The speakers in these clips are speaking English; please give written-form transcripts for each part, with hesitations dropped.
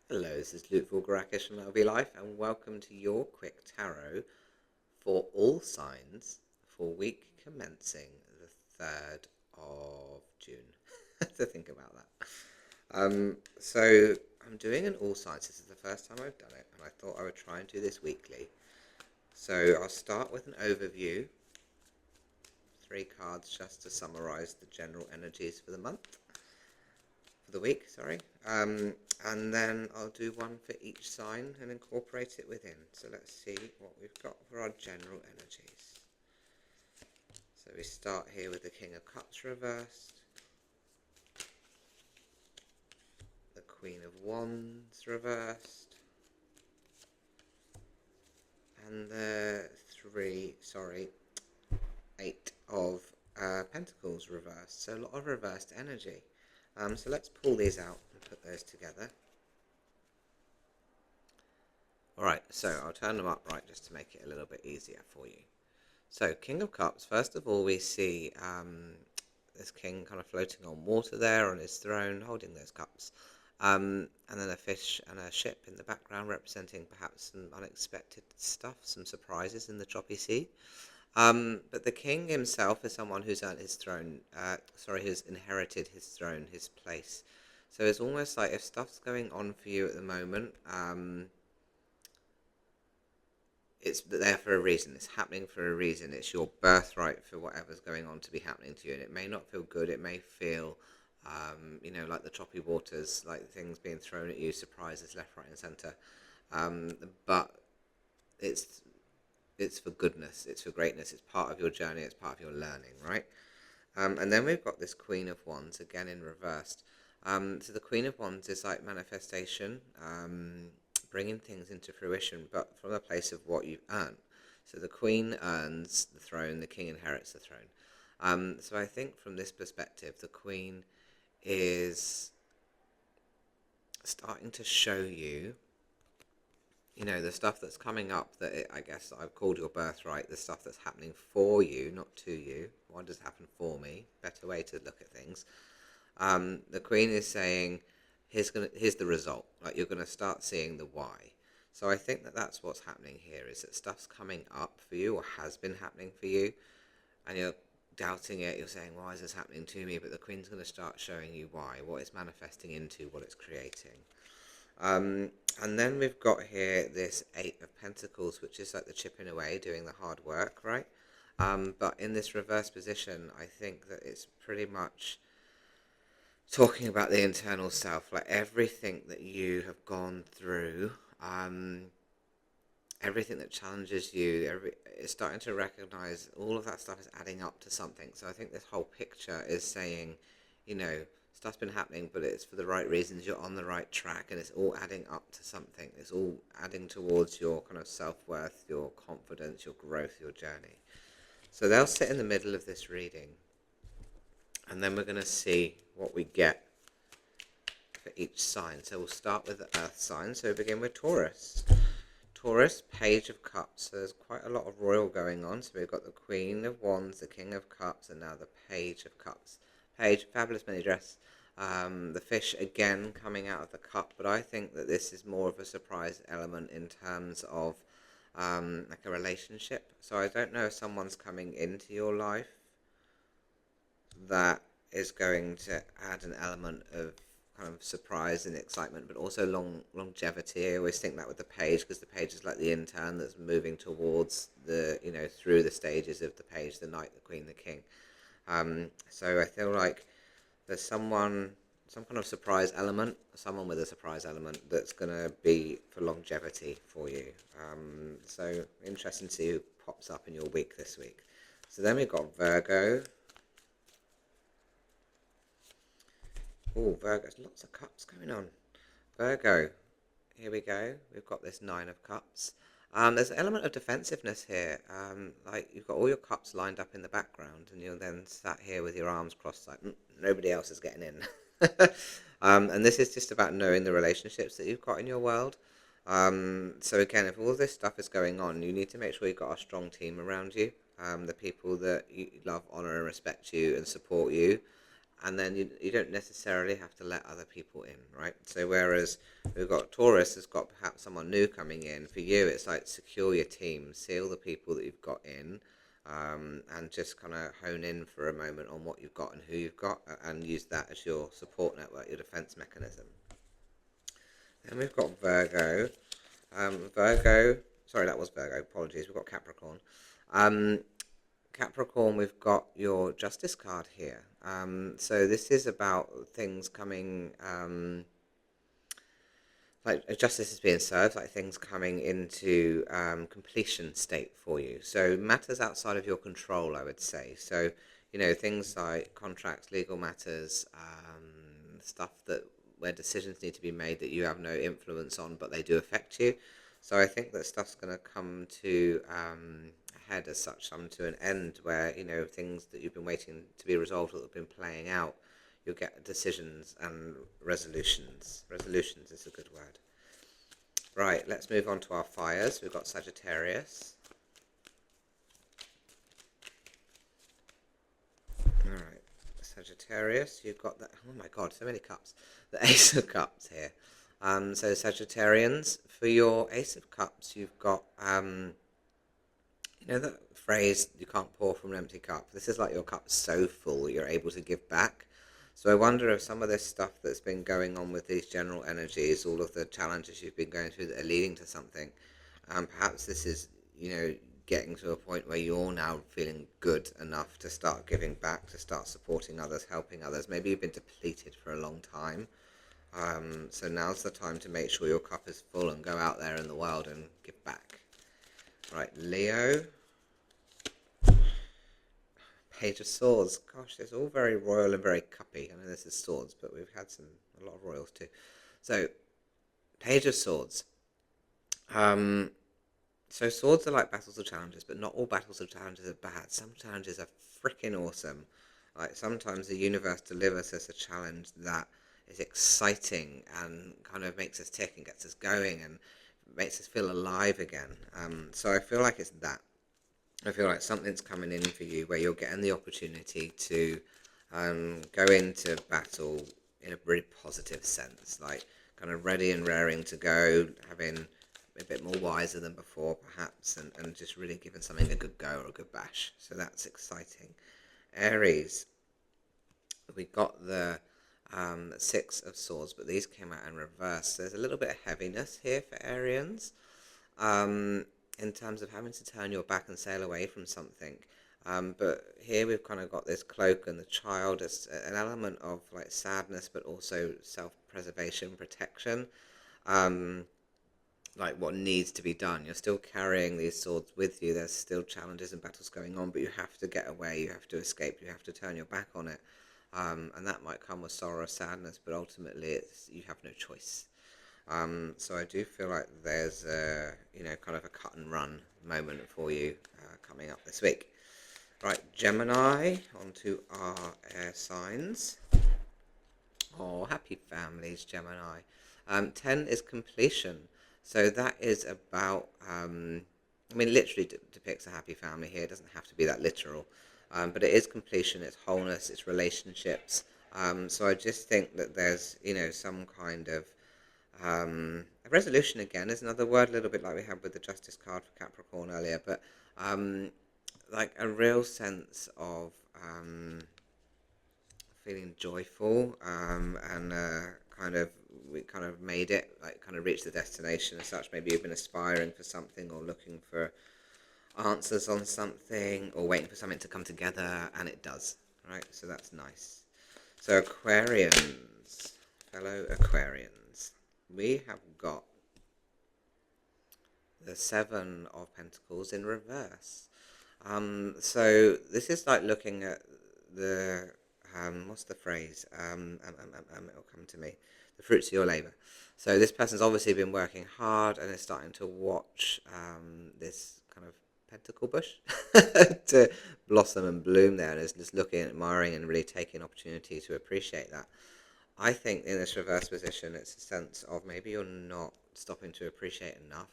Hello, this is Luke Voulgarakis from LV Life, and welcome to your quick tarot for all signs for week commencing the 3rd of June. To think about that. So I'm doing an all signs. This is the first time I've done it, and I thought I would try and do this weekly. So I'll start with an overview, 3 cards just to summarize the general energies for the month. For the week, sorry. And then I'll do one for each sign and incorporate it within. So let's see what we've got for our general energies. So we start here with the King of Cups reversed, the Queen of Wands reversed, and the 8 of Pentacles reversed. So a lot of reversed energy. So let's pull these out and put those together. Alright, so I'll turn them upright just to make it a little bit easier for you. So, King of Cups, first of all we see this king kind of floating on water there on his throne, holding those cups. And then a fish and a ship in the background representing perhaps some unexpected stuff, some surprises in the choppy sea. But the king himself is someone who's earned his throne, who's inherited his throne, his place. So it's almost like if stuff's going on for you at the moment, it's there for a reason. It's happening for a reason. It's your birthright for whatever's going on to be happening to you. And it may not feel good. It may feel, like the choppy waters, like things being thrown at you, surprises left, right and centre. But it's for goodness, it's for greatness, it's part of your journey, it's part of your learning, right? And then we've got this Queen of Wands, again in reversed. So the Queen of Wands is like manifestation, bringing things into fruition, but from a place of what you've earned. So the Queen earns the throne, the King inherits the throne. So I think from this perspective, the Queen is starting to show you, the stuff that's coming up that I guess I've called your birthright, the stuff that's happening for you, not to you. Why does it happen for me? Better way to look at things. The Queen is saying, here's the result. Like, you're going to start seeing the why. So I think that that's what's happening here, is that stuff's coming up for you, or has been happening for you, and you're doubting it. You're saying, why is this happening to me? But the Queen's going to start showing you why, what it's manifesting into, what it's creating. And then we've got here this 8 of Pentacles, which is like the chipping away, doing the hard work, right? But in this reverse position, I think that it's pretty much talking about the internal self, like everything that you have gone through, everything that challenges you, it's starting to recognize all of that stuff is adding up to something. So I think this whole picture is saying, stuff's been happening, but it's for the right reasons. You're on the right track, and it's all adding up to something. It's all adding towards your kind of self-worth, your confidence, your growth, your journey. So they'll sit in the middle of this reading, and then we're going to see what we get for each sign. So we'll start with the earth sign. So we begin with Taurus. Taurus, Page of Cups. So there's quite a lot of royal going on. So we've got the Queen of Wands, the King of Cups, and now the Page of Cups. Page, fabulous mini dress. The fish again coming out of the cup, but I think that this is more of a surprise element in terms of like a relationship. So I don't know if someone's coming into your life that is going to add an element of kind of surprise and excitement, but also longevity. I always think that with the page, because the page is like the intern that's moving towards the, through the stages of the page, the knight, the queen, the king. So I feel like there's some kind of surprise element, someone with a surprise element that's going to be for longevity for you. So interesting to see who pops up in your week this week. So then we've got Virgo. Oh, Virgo, lots of cups going on. Virgo, here we go. We've got this 9 of Cups. There's an element of defensiveness here. Like, you've got all your cups lined up in the background, and you're then sat here with your arms crossed, like nobody else is getting in. And this is just about knowing the relationships that you've got in your world. So again, if all this stuff is going on, you need to make sure you've got a strong team around you. The people that you love, honour and respect you and support you, and then you don't necessarily have to let other people in, right? So whereas we've got Taurus has got perhaps someone new coming in, for you it's like secure your team, seal the people that you've got in, and just kind of hone in for a moment on what you've got and who you've got, and use that as your support network, your defense mechanism. Then we've got Virgo. Sorry, that was Virgo, apologies. We've got Capricorn. Capricorn, we've got your Justice card here. So this is about things coming, like justice is being served, like things coming into completion state for you. So matters outside of your control, I would say. So, things like contracts, legal matters, stuff that where decisions need to be made that you have no influence on, but they do affect you. So I think that stuff's going to come to head as such, come to an end where, things that you've been waiting to be resolved or that have been playing out, you'll get decisions and resolutions. Resolutions is a good word. Right, let's move on to our fires. We've got Sagittarius. Alright, Sagittarius, you've got that, oh my god, so many cups. The Ace of Cups here. So Sagittarians, for your Ace of Cups, you've got, that phrase, you can't pour from an empty cup. This is like your cup's so full you're able to give back. So I wonder if some of this stuff that's been going on with these general energies, all of the challenges you've been going through that are leading to something, perhaps this is, getting to a point where you're now feeling good enough to start giving back, to start supporting others, helping others. Maybe you've been depleted for a long time. So now's the time to make sure your cup is full and go out there in the world and give back. Right, Leo. Page of Swords. Gosh, it's all very royal and very cuppy. I know this is swords, but we've had a lot of royals too. So, Page of Swords. So swords are like battles or challenges, but not all battles or challenges are bad. Some challenges are freaking awesome. Like sometimes the universe delivers us a challenge that is exciting and kind of makes us tick and gets us going and makes us feel alive again. So I feel like it's that. I feel like something's coming in for you where you're getting the opportunity to go into battle in a really positive sense, like kind of ready and raring to go, having a bit more wiser than before perhaps, and just really giving something a good go or a good bash. So that's exciting. Aries, we got the Six of Swords, but these came out in reverse. So there's a little bit of heaviness here for Arians, in terms of having to turn your back and sail away from something. But here we've kind of got this cloak and the child as an element of like sadness, but also self-preservation, protection. Like what needs to be done. You're still carrying these swords with you. There's still challenges and battles going on, but you have to get away. You have to escape. You have to turn your back on it. And that might come with sorrow or sadness, but ultimately you have no choice. So I do feel like there's a, kind of a cut and run moment for you coming up this week. Right, Gemini, onto our air signs. Oh, happy families, Gemini. 10 is completion. So that is about, literally depicts a happy family here. It doesn't have to be that literal. But it is completion, it's wholeness, it's relationships. So I just think that there's, some kind of a resolution again is another word, a little bit like we had with the Justice card for Capricorn earlier, but like a real sense of feeling joyful, and we kind of made it, like kind of reached the destination as such. Maybe you've been aspiring for something or looking for answers on something or waiting for something to come together, and it does, right? So that's nice. So Aquarians, fellow Aquarians, we have got the Seven of Pentacles in reverse. So this is like looking at the what's the phrase? It'll come to me. The fruits of your labour. So this person's obviously been working hard and is starting to watch this kind of pentacle bush to blossom and bloom there, and is just looking, admiring, and really taking opportunity to appreciate that. I think in this reverse position, it's a sense of maybe you're not stopping to appreciate enough.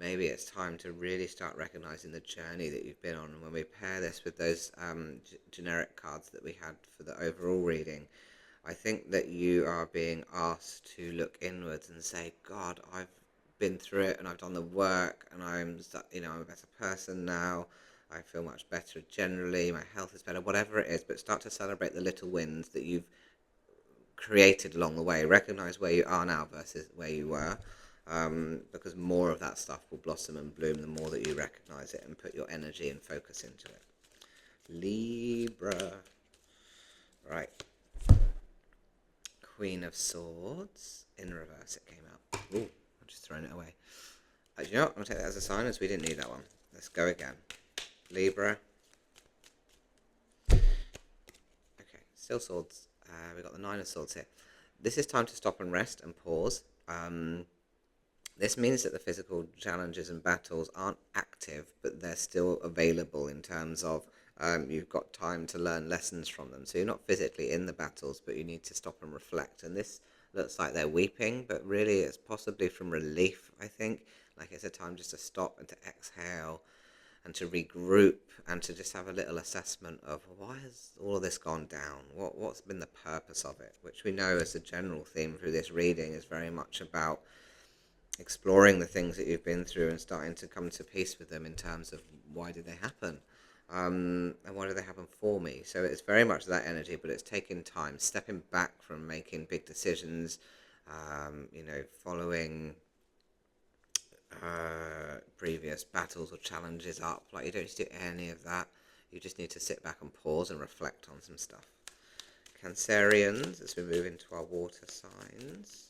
maybe it's time to really start recognizing the journey that you've been on. And when we pair this with those generic cards that we had for the overall reading, I think that you are being asked to look inwards and say, God, I've been through it and I've done the work, and I'm a better person now. I feel much better generally. My health is better, whatever it is. But start to celebrate the little wins that you've created along the way. Recognize where you are now versus where you were, because more of that stuff will blossom and bloom the more that you recognize it and put your energy and focus into it. Libra. Right. Queen of Swords. In reverse it came out. Ooh, I'm just throwing it away. You know what? I'm going to take that as a sign, as we didn't need that one. Let's go again. Libra. Okay, still swords. We've got the Nine of Swords here. This is time to stop and rest and pause. This means that the physical challenges and battles aren't active, but they're still available in terms of you've got time to learn lessons from them. So you're not physically in the battles, but you need to stop and reflect. And this looks like they're weeping, but really it's possibly from relief, I think. Like it's a time just to stop and to exhale and to regroup and to just have a little assessment of why has all of this gone down? What's been the purpose of it? Which we know as a general theme through this reading is very much about exploring the things that you've been through and starting to come to peace with them in terms of why did they happen? And why do they happen for me? So it's very much that energy, but it's taking time, stepping back from making big decisions, following previous battles or challenges up. Like, you don't need to do any of that. You just need to sit back and pause and reflect on some stuff. Cancerians, as we move into our water signs.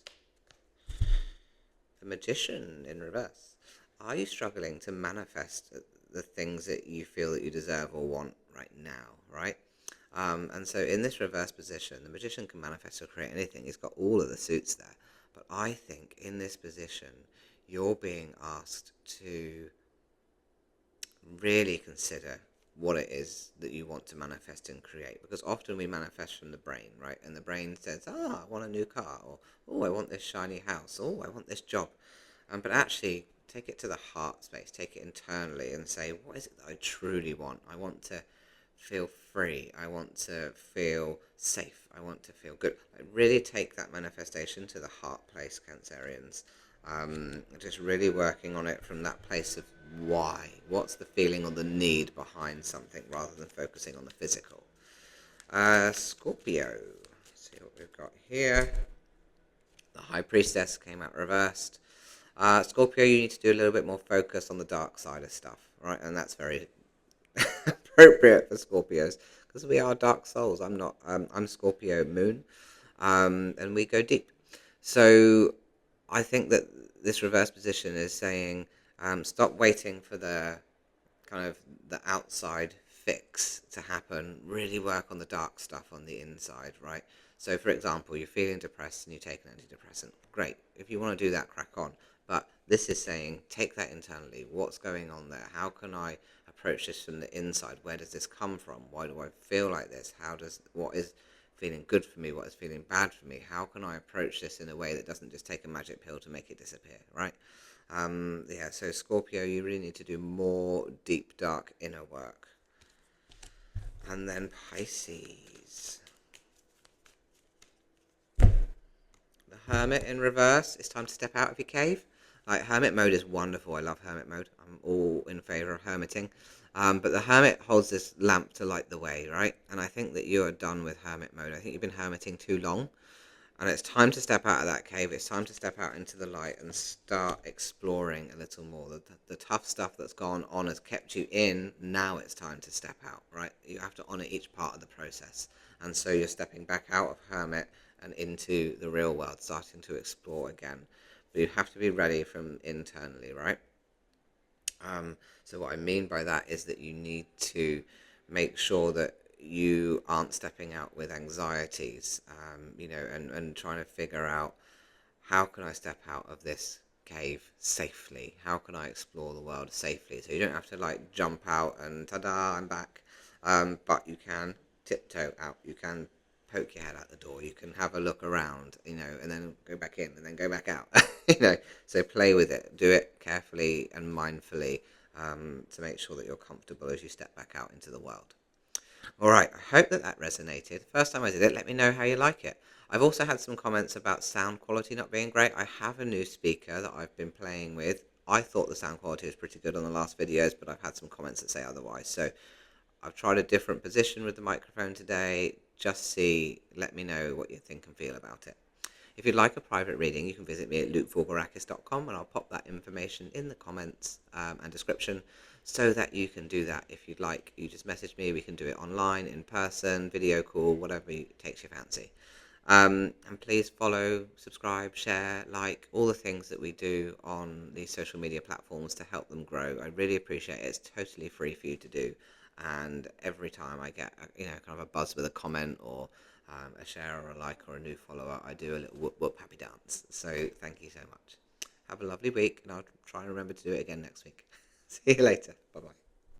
The Magician in reverse. Are you struggling to manifest the things that you feel that you deserve or want right now, right? And so in this reverse position, the Magician can manifest or create anything. He's got all of the suits there. But I think in this position, you're being asked to really consider what it is that you want to manifest and create. Because often we manifest from the brain, right? And the brain says, I want a new car, or, I want this shiny house, I want this job. But actually, take it to the heart space, take it internally and say, what is it that I truly want? I want to feel free. I want to feel safe. I want to feel good. Like, really take that manifestation to the heart place, Cancerians. Just really working on it from that place of why. What's the feeling or the need behind something rather than focusing on the physical. Scorpio. Let's see what we've got here. The High Priestess came out reversed. Scorpio, you need to do a little bit more focus on the dark side of stuff, right? And that's very appropriate for Scorpios because we are dark souls. I'm Scorpio moon, and we go deep. So I think that this reverse position is saying, stop waiting for the kind of the outside fix to happen. Really work on the dark stuff on the inside, right? So, for example, you're feeling depressed and you take an antidepressant. Great. If you want to do that, crack on. But this is saying, take that internally. What's going on there? How can I approach this from the inside? Where does this come from? Why do I feel like this? What is feeling good for me? What is feeling bad for me? How can I approach this in a way that doesn't just take a magic pill to make it disappear, right? So Scorpio, you really need to do more deep, dark inner work. And then Pisces. The Hermit in reverse. It's time to step out of your cave. Like, hermit mode is wonderful. I love hermit mode. I'm all in favour of hermiting. But the hermit holds this lamp to light the way, right? And I think that you are done with hermit mode. I think you've been hermiting too long. And it's time to step out of that cave. It's time to step out into the light and start exploring a little more. The tough stuff that's gone on has kept you in. Now it's time to step out, right? You have to honour each part of the process. And so you're stepping back out of hermit and into the real world, starting to explore again. But you have to be ready from internally, right? So what I mean by that is that you need to make sure that you aren't stepping out with anxieties, and trying to figure out, how can I step out of this cave safely? How can I explore the world safely? So you don't have to like jump out and ta-da, I'm back. But you can tiptoe out. You can poke your head out the door. You can have a look around, and then go back in and then go back out. So play with it. Do it carefully and mindfully, to make sure that you're comfortable as you step back out into the world. All right, I hope that resonated. First time I did it, let me know how you like it. I've also had some comments about sound quality not being great. I have a new speaker that I've been playing with. I thought the sound quality was pretty good on the last videos, but I've had some comments that say otherwise. So I've tried a different position with the microphone today. Just let me know what you think and feel about it. If you'd like a private reading, you can visit me at lukevoulgarakis.com, and I'll pop that information in the comments and description so that you can do that if you'd like. You just message me. We can do it online, in person, video call, whatever takes your fancy. And please follow, subscribe, share, like, all the things that we do on these social media platforms to help them grow. I really appreciate it. It's totally free for you to do. And every time I get kind of a buzz with a comment or a share or a like or a new follower, I do a little whoop whoop happy dance. So thank you so much. Have a lovely week, and I'll try and remember to do it again next week. See you later. Bye bye.